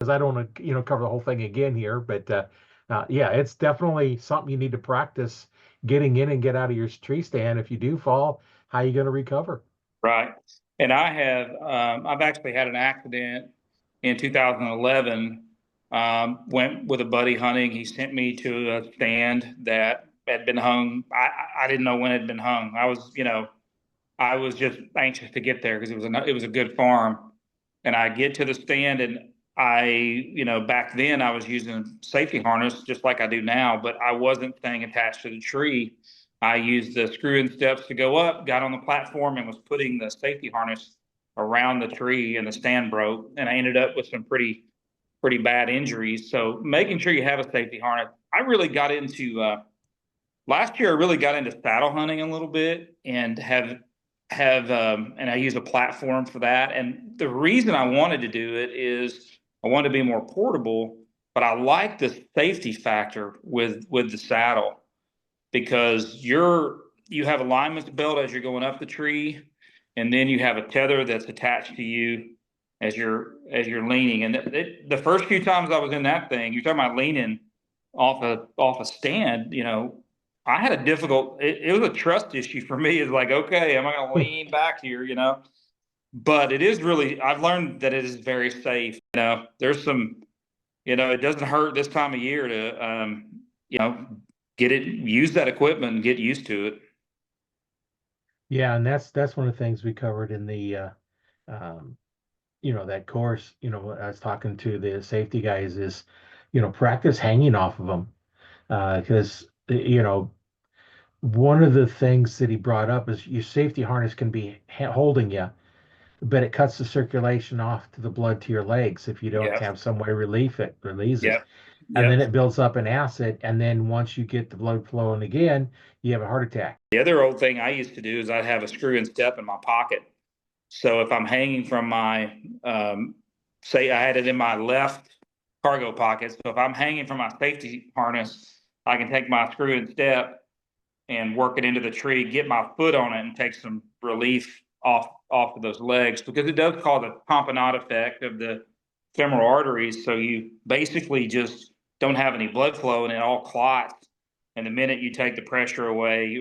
because I don't want to, cover the whole thing again here, but yeah, it's definitely something you need to practice getting in and get out of your tree stand. If you do fall, how are you going to recover? Right. And I've actually had an accident in 2011. Went with a buddy hunting. He sent me to a stand that had been hung. I didn't know when it had been hung. I was just anxious to get there because it was a good farm. And I get to the stand and back then I was using safety harness just like I do now, but I wasn't staying attached to the tree. I used the screw-in steps to go up, got on the platform, and was putting the safety harness around the tree, and the stand broke, and I ended up with some pretty bad injuries. So making sure you have a safety harness. I really got into last year. I really got into saddle hunting a little bit, and and I use a platform for that. And the reason I wanted to do it is I wanted to be more portable, but I like the safety factor with the saddle because you have alignment belt as you're going up the tree, and then you have a tether that's attached to you as you're leaning. And the first few times I was in that thing, you're talking about leaning off a stand, I had a difficult. It was a trust issue for me. It's like, okay, am I going to lean back here? But it is really. I've learned that it is very safe. There's some. It doesn't hurt this time of year to, you know, use that equipment and get used to it. Yeah, and that's one of the things we covered in the um, that course. I was talking to the safety guys is, practice hanging off of them because one of the things that he brought up is your safety harness can be holding you, but it cuts the circulation off to the blood to your legs if you don't Yeah. have some way to relieve it, release it. Yep. And then Yep. it builds up in acid. And then once you get the blood flowing again, you have a heart attack. The other old thing I used to do is I'd have a screw and step in my pocket. So if I'm hanging from say I had it in my left cargo pocket. So if I'm hanging from my safety harness, I can take my screw and step and work it into the tree, get my foot on it, and take some relief off of those legs because it does cause a tamponade effect of the femoral arteries. So you basically just don't have any blood flow, and it all clots. And the minute you take the pressure away,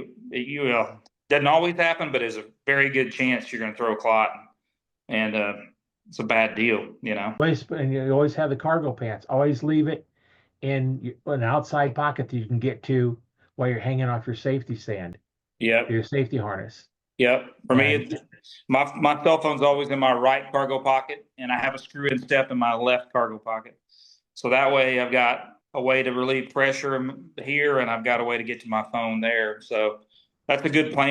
doesn't always happen, but there's a very good chance you're going to throw a clot, and it's a bad deal. And you always have the cargo pants. Always leave it in an outside pocket that you can get to while you're hanging off your safety stand, Yep. your safety harness. Yep. For me, And my cell phone's always in my right cargo pocket, and I have a screw-in step in my left cargo pocket. So that way, I've got a way to relieve pressure here, and I've got a way to get to my phone there. So that's a good plan.